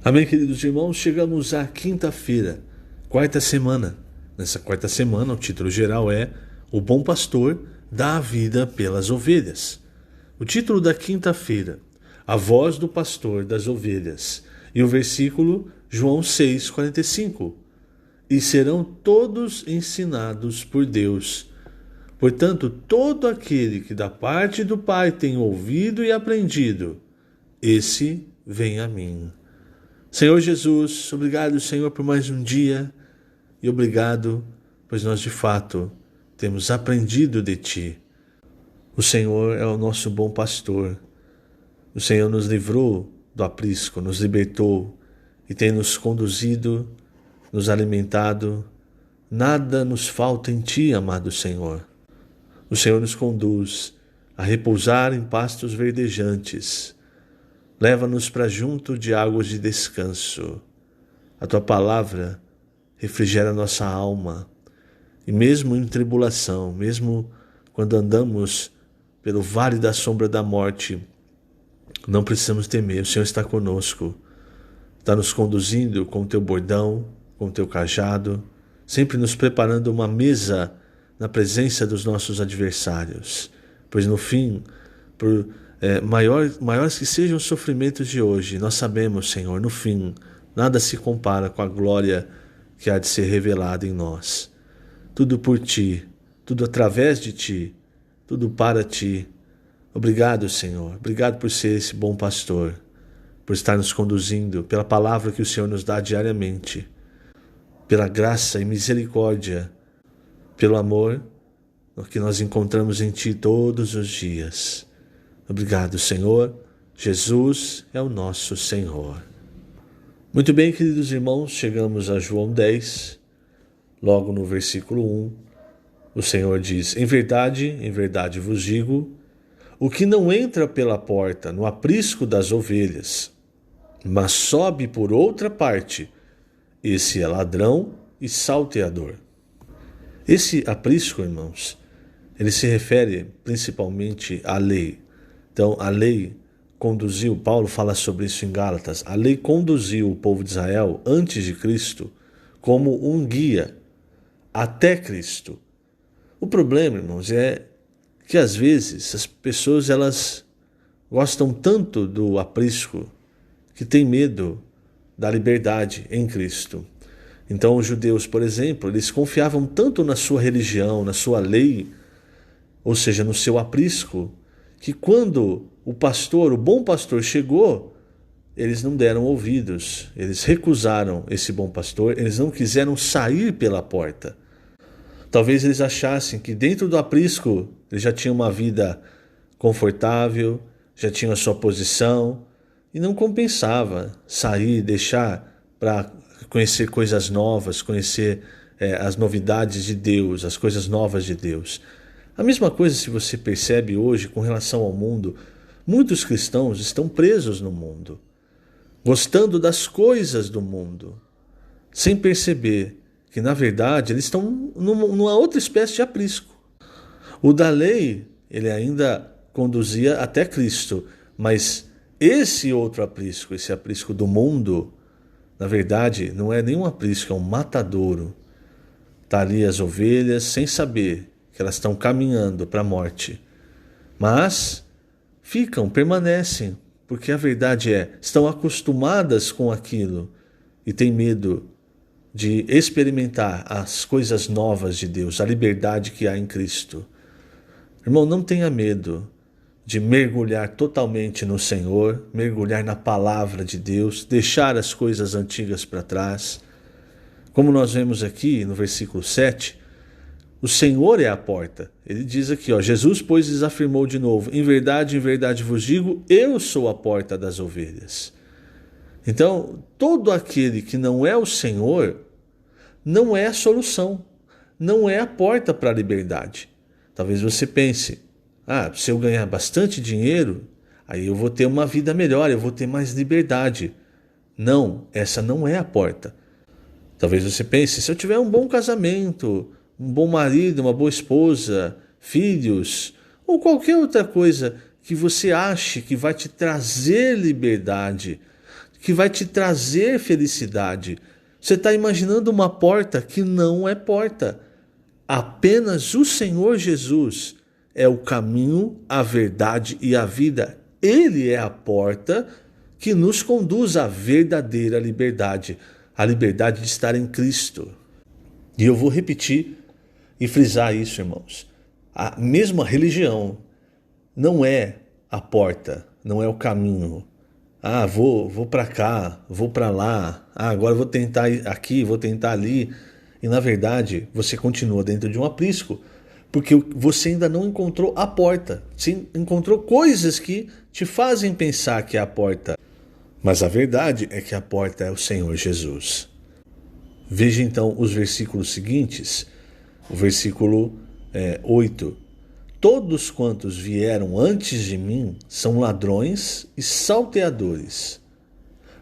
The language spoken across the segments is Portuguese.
Amém, queridos irmãos? Chegamos à quinta-feira, quarta semana. Nessa quarta semana, o título geral é O Bom Pastor dá a vida pelas ovelhas. O título da quinta-feira, A Voz do Pastor das Ovelhas. E o versículo, João 6,45. E serão todos ensinados por Deus. Portanto, todo aquele que da parte do Pai tem ouvido e aprendido, esse vem a mim. Senhor Jesus, obrigado, Senhor, por mais um dia e obrigado, pois nós de fato temos aprendido de Ti. O Senhor é o nosso bom pastor. O Senhor nos livrou do aprisco, nos libertou e tem nos conduzido, nos alimentado. Nada nos falta em Ti, amado Senhor. O Senhor nos conduz a repousar em pastos verdejantes. Leva-nos para junto de águas de descanso. A Tua palavra refrigera nossa alma. E mesmo em tribulação, mesmo quando andamos pelo vale da sombra da morte, não precisamos temer. O Senhor está conosco. Está nos conduzindo com o Teu bordão, com o Teu cajado, sempre nos preparando uma mesa na presença dos nossos adversários. Pois no fim, maiores que sejam os sofrimentos de hoje, nós sabemos, Senhor, no fim, nada se compara com a glória que há de ser revelada em nós. Tudo por Ti, tudo através de Ti, tudo para Ti. Obrigado, Senhor. Obrigado por ser esse bom pastor, por estar nos conduzindo, pela palavra que o Senhor nos dá diariamente, pela graça e misericórdia, pelo amor que nós encontramos em Ti todos os dias. Obrigado, Senhor. Jesus é o nosso Senhor. Muito bem, queridos irmãos, chegamos a João 10, logo no versículo 1. O Senhor diz: em verdade vos digo, o que não entra pela porta no aprisco das ovelhas, mas sobe por outra parte, esse é ladrão e salteador. Esse aprisco, irmãos, ele se refere principalmente à lei. Então, a lei conduziu, Paulo fala sobre isso em Gálatas, a lei conduziu o povo de Israel antes de Cristo como um guia até Cristo. O problema, irmãos, é que às vezes as pessoas elas gostam tanto do aprisco que têm medo da liberdade em Cristo. Então, os judeus, por exemplo, eles confiavam tanto na sua religião, na sua lei, ou seja, no seu aprisco, que quando o bom pastor chegou, eles não deram ouvidos, eles recusaram esse bom pastor, eles não quiseram sair pela porta. Talvez eles achassem que dentro do aprisco eles já tinham uma vida confortável, já tinham a sua posição, e não compensava sair, deixar para conhecer coisas novas, conhecer as novidades de Deus, as coisas novas de Deus. A mesma coisa se você percebe hoje com relação ao mundo. Muitos cristãos estão presos no mundo, gostando das coisas do mundo, sem perceber que, na verdade, eles estão numa outra espécie de aprisco. O da lei, ele ainda conduzia até Cristo, mas esse outro aprisco, esse aprisco do mundo, na verdade, não é nenhum aprisco, é um matadouro. Está ali as ovelhas sem saber que elas estão caminhando para a morte. Mas permanecem, porque a verdade estão acostumadas com aquilo e têm medo de experimentar as coisas novas de Deus, a liberdade que há em Cristo. Irmão, não tenha medo de mergulhar totalmente no Senhor, mergulhar na palavra de Deus, deixar as coisas antigas para trás. Como nós vemos aqui no versículo 7, o Senhor é a porta. Ele diz aqui, Jesus, pois, lhes afirmou de novo: em verdade vos digo, eu sou a porta das ovelhas. Então, todo aquele que não é o Senhor, não é a solução, não é a porta para a liberdade. Talvez você pense, se eu ganhar bastante dinheiro, aí eu vou ter uma vida melhor, eu vou ter mais liberdade. Não, essa não é a porta. Talvez você pense, se eu tiver um bom casamento, um bom marido, uma boa esposa, filhos, ou qualquer outra coisa que você ache que vai te trazer liberdade, que vai te trazer felicidade. Você está imaginando uma porta que não é porta. Apenas o Senhor Jesus é o caminho, a verdade e a vida. Ele é a porta que nos conduz à verdadeira liberdade, a liberdade de estar em Cristo. E eu vou repetir e frisar isso, irmãos. A mesma religião não é a porta, não é o caminho. Vou para cá, vou para lá. Agora vou tentar aqui, vou tentar ali. E na verdade, você continua dentro de um aprisco, porque você ainda não encontrou a porta. Você encontrou coisas que te fazem pensar que é a porta. Mas a verdade é que a porta é o Senhor Jesus. Veja então os versículos seguintes. O versículo 8. Todos quantos vieram antes de mim são ladrões e salteadores,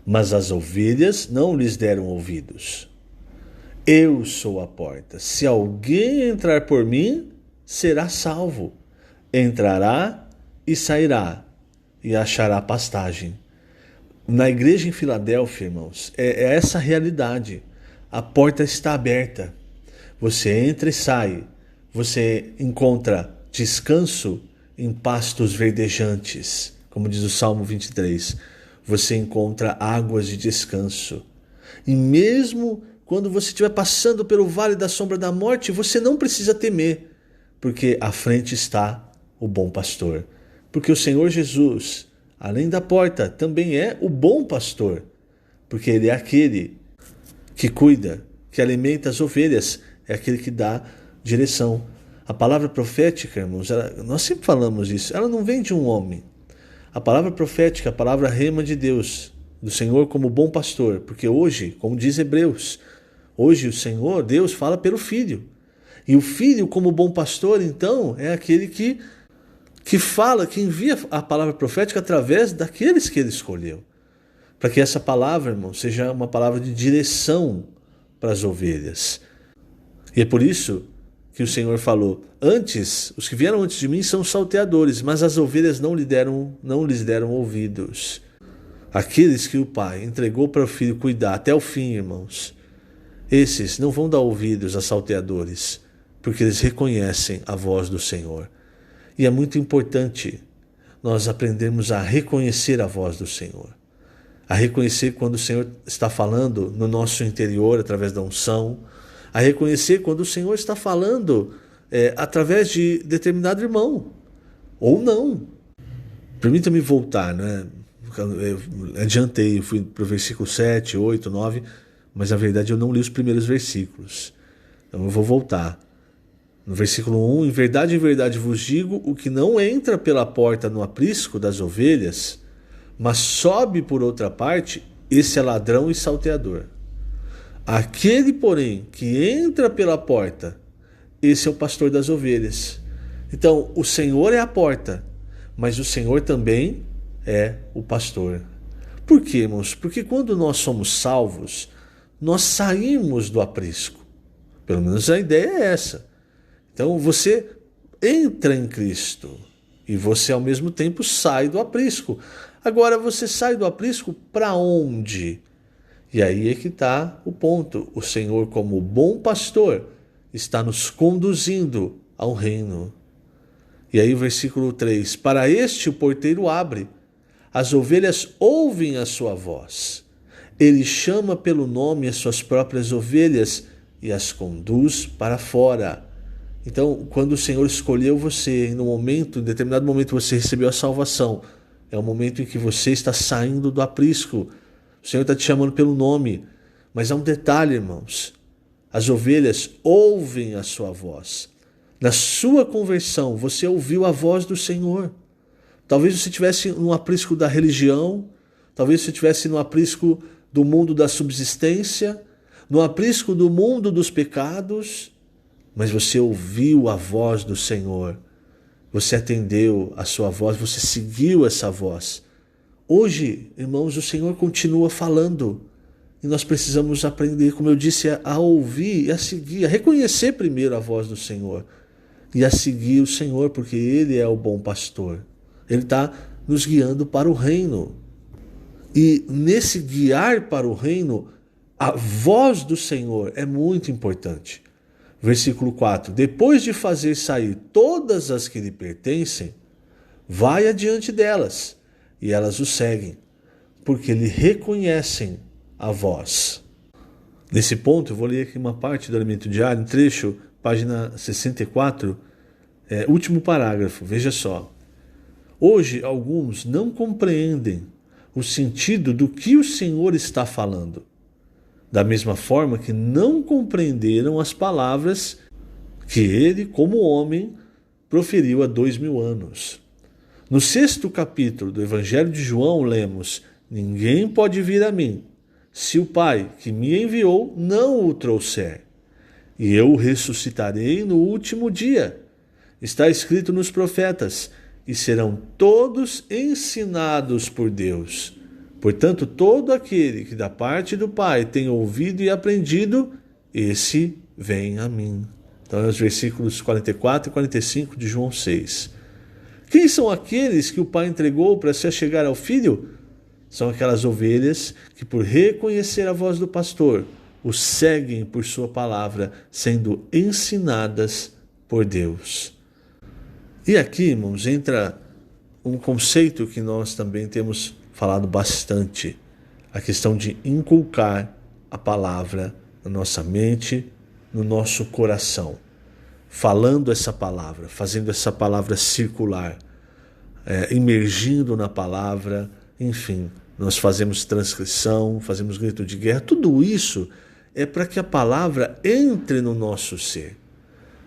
mas as ovelhas não lhes deram ouvidos. Eu sou a porta. Se alguém entrar por mim, será salvo. Entrará e sairá e achará pastagem. Na igreja em Filadélfia, irmãos, é essa a realidade. A porta está aberta. Você entra e sai. Você encontra descanso em pastos verdejantes, como diz o Salmo 23. Você encontra águas de descanso. E mesmo quando você estiver passando pelo vale da sombra da morte, você não precisa temer, porque à frente está o bom pastor. Porque o Senhor Jesus, além da porta, também é o bom pastor, porque Ele é aquele que cuida, que alimenta as ovelhas, é aquele que dá direção. A palavra profética, irmãos, nós sempre falamos isso, ela não vem de um homem. A palavra profética, a palavra rema de Deus, do Senhor como bom pastor, porque hoje, como diz Hebreus, hoje o Senhor, Deus, fala pelo Filho. E o Filho, como bom pastor, então, é aquele que fala, que envia a palavra profética através daqueles que Ele escolheu. Para que essa palavra, irmão, seja uma palavra de direção para as ovelhas. E é por isso que o Senhor falou: antes, os que vieram antes de mim são salteadores, mas as ovelhas não lhes deram ouvidos. Aqueles que o Pai entregou para o Filho cuidar até o fim, irmãos, esses não vão dar ouvidos a salteadores, porque eles reconhecem a voz do Senhor. E é muito importante nós aprendermos a reconhecer a voz do Senhor, a reconhecer quando o Senhor está falando no nosso interior através da unção, a reconhecer quando o Senhor está falando através de determinado irmão, ou não. Permita-me voltar, né? Eu adiantei, eu fui para o versículo 7, 8, 9, mas na verdade eu não li os primeiros versículos. Então eu vou voltar. No versículo 1, em verdade vos digo, o que não entra pela porta no aprisco das ovelhas, mas sobe por outra parte, esse é ladrão e salteador. Aquele, porém, que entra pela porta, esse é o pastor das ovelhas. Então, o Senhor é a porta, mas o Senhor também é o pastor. Por quê, irmãos? Porque quando nós somos salvos, nós saímos do aprisco. Pelo menos a ideia é essa. Então, você entra em Cristo e você, ao mesmo tempo, sai do aprisco. Agora, você sai do aprisco para onde? E aí é que está o ponto. O Senhor, como bom pastor, está nos conduzindo ao reino. E aí o versículo 3. Para este o porteiro abre. As ovelhas ouvem a sua voz. Ele chama pelo nome as suas próprias ovelhas e as conduz para fora. Então, quando o Senhor escolheu você, em determinado momento você recebeu a salvação, é o momento em que você está saindo do aprisco. O Senhor está te chamando pelo nome. Mas há um detalhe, irmãos. As ovelhas ouvem a sua voz. Na sua conversão, você ouviu a voz do Senhor. Talvez você estivesse no aprisco da religião, talvez você estivesse no aprisco do mundo da subsistência, no aprisco do mundo dos pecados, mas você ouviu a voz do Senhor. Você atendeu a sua voz, você seguiu essa voz. Hoje, irmãos, o Senhor continua falando e nós precisamos aprender, como eu disse, a ouvir e a seguir, a reconhecer primeiro a voz do Senhor e a seguir o Senhor, porque Ele é o bom pastor. Ele está nos guiando para o reino. E nesse guiar para o reino, a voz do Senhor é muito importante. Versículo 4: depois de fazer sair todas as que lhe pertencem, vai adiante delas, e elas o seguem, porque lhe reconhecem a voz. Nesse ponto, eu vou ler aqui uma parte do Alimento Diário, um trecho, página 64, último parágrafo, veja só. Hoje, alguns não compreendem o sentido do que o Senhor está falando, da mesma forma que não compreenderam as palavras que ele, como homem, proferiu há 2000 anos. No 6º capítulo do Evangelho de João, lemos: ninguém pode vir a mim, se o Pai que me enviou não o trouxer, e eu o ressuscitarei no último dia. Está escrito nos profetas: e serão todos ensinados por Deus. Portanto, todo aquele que da parte do Pai tem ouvido e aprendido, esse vem a mim. Então, é os versículos 44 e 45 de João 6. Quem são aqueles que o Pai entregou para se achegar ao Filho? São aquelas ovelhas que, por reconhecer a voz do pastor, o seguem por sua palavra, sendo ensinadas por Deus. E aqui, irmãos, entra um conceito que nós também temos falado bastante, a questão de inculcar a palavra na nossa mente, no nosso coração, falando essa palavra, fazendo essa palavra circular, imergindo na palavra, enfim, nós fazemos transcrição, fazemos grito de guerra, tudo isso é para que a palavra entre no nosso ser,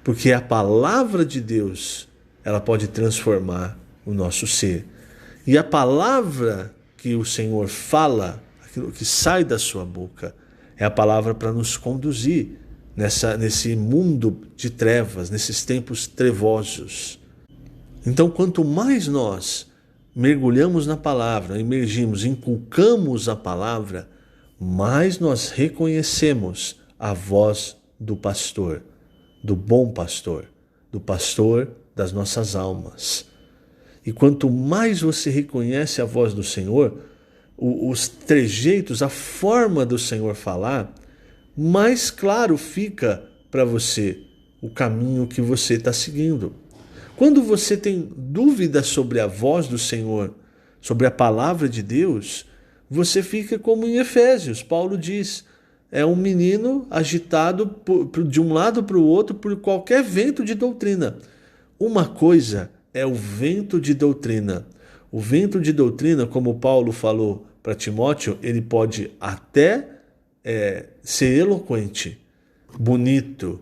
porque a palavra de Deus, ela pode transformar o nosso ser, e a palavra que o Senhor fala, aquilo que sai da sua boca, é a palavra para nos conduzir nesse mundo de trevas, nesses tempos trevosos. Então, quanto mais nós mergulhamos na palavra, emergimos, inculcamos a palavra, mais nós reconhecemos a voz do pastor, do bom pastor, do pastor das nossas almas. E quanto mais você reconhece a voz do Senhor, os trejeitos, a forma do Senhor falar, mais claro fica para você o caminho que você está seguindo. Quando você tem dúvida sobre a voz do Senhor, sobre a palavra de Deus, você fica como em Efésios. Paulo diz, é um menino agitado de um lado para o outro por qualquer vento de doutrina. Uma coisa é o vento de doutrina. O vento de doutrina, como Paulo falou para Timóteo, ele pode até ser eloquente, bonito,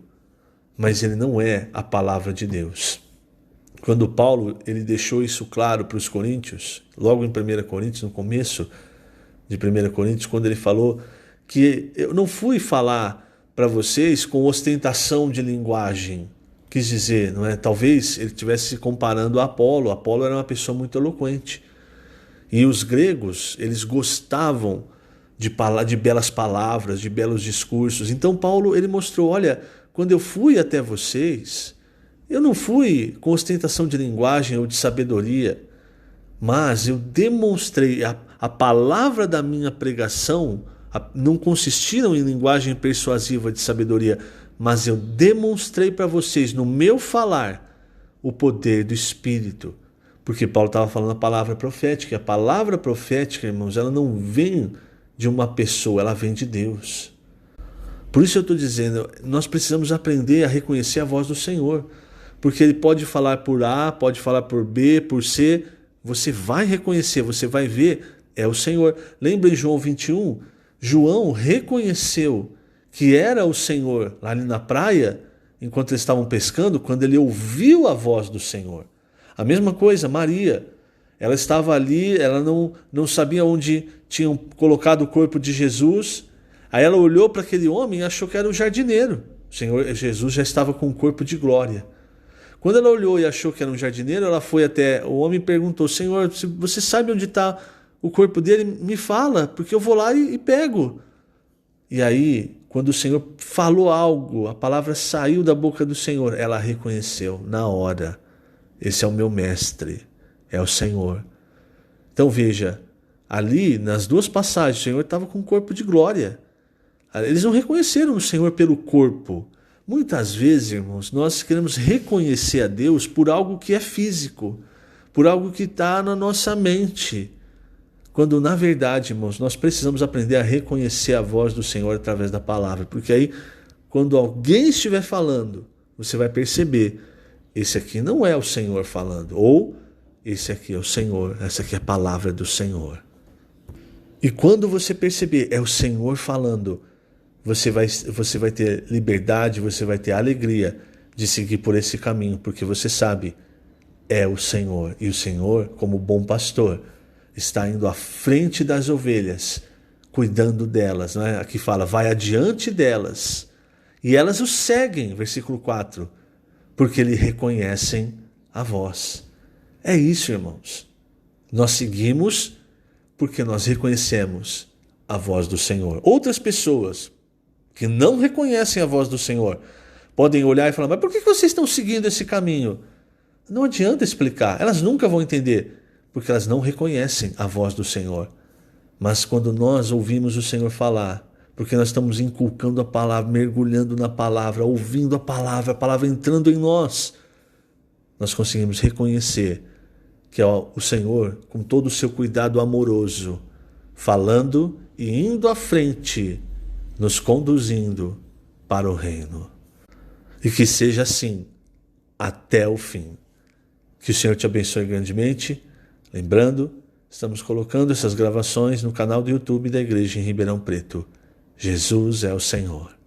mas ele não é a palavra de Deus. Quando Paulo ele deixou isso claro para os coríntios, logo em 1 Coríntios, no começo de 1 Coríntios, quando ele falou que eu não fui falar para vocês com ostentação de linguagem, quis dizer, não é? Talvez ele estivesse se comparando a Apolo. Apolo era uma pessoa muito eloquente. E os gregos, eles gostavam de belas palavras, de belos discursos. Então Paulo, ele mostrou, olha, quando eu fui até vocês, eu não fui com ostentação de linguagem ou de sabedoria, mas eu demonstrei, a palavra da minha pregação não consistiram em linguagem persuasiva de sabedoria, mas eu demonstrei para vocês, no meu falar, o poder do Espírito. Porque Paulo estava falando a palavra profética. E a palavra profética, irmãos, ela não vem de uma pessoa, ela vem de Deus. Por isso eu estou dizendo, nós precisamos aprender a reconhecer a voz do Senhor. Porque Ele pode falar por A, pode falar por B, por C. Você vai reconhecer, você vai ver, é o Senhor. Lembra em João 21? João reconheceu que era o Senhor lá ali na praia, enquanto eles estavam pescando, quando ele ouviu a voz do Senhor. A mesma coisa, Maria, ela estava ali, ela não sabia onde tinham colocado o corpo de Jesus, aí ela olhou para aquele homem e achou que era o jardineiro. O Senhor Jesus já estava com o corpo de glória. Quando ela olhou e achou que era um jardineiro, ela foi até o homem e perguntou, Senhor, se você sabe onde está o corpo dele, me fala, porque eu vou lá e pego. E aí, quando o Senhor falou algo, a palavra saiu da boca do Senhor, ela reconheceu na hora. Esse é o meu mestre, é o Senhor. Então veja, Ali, nas duas passagens, o Senhor estava com um corpo de glória. Eles não reconheceram o Senhor pelo corpo. Muitas vezes, irmãos, nós queremos reconhecer a Deus por algo que é físico, por algo que está na nossa mente. Quando, na verdade, irmãos, nós precisamos aprender a reconhecer a voz do Senhor através da palavra. Porque aí, quando alguém estiver falando, você vai perceber, esse aqui não é o Senhor falando. Ou, esse aqui é o Senhor, essa aqui é a palavra do Senhor. E quando você perceber, é o Senhor falando, você vai ter liberdade, você vai ter alegria de seguir por esse caminho, porque você sabe, é o Senhor. E o Senhor, como bom pastor, está indo à frente das ovelhas, cuidando delas. Né? Aqui fala, vai adiante delas. E elas o seguem, versículo 4, porque lhe reconhecem a voz. É isso, irmãos. Nós seguimos porque nós reconhecemos a voz do Senhor. Outras pessoas que não reconhecem a voz do Senhor podem olhar e falar, mas por que vocês estão seguindo esse caminho? Não adianta explicar, elas nunca vão entender, porque elas não reconhecem a voz do Senhor. Mas quando nós ouvimos o Senhor falar, porque nós estamos inculcando a palavra, mergulhando na palavra, ouvindo a palavra entrando em nós, nós conseguimos reconhecer que é o Senhor, com todo o seu cuidado amoroso, falando e indo à frente, nos conduzindo para o reino. E que seja assim até o fim. Que o Senhor te abençoe grandemente. Lembrando, estamos colocando essas gravações no canal do YouTube da Igreja em Ribeirão Preto. Jesus é o Senhor.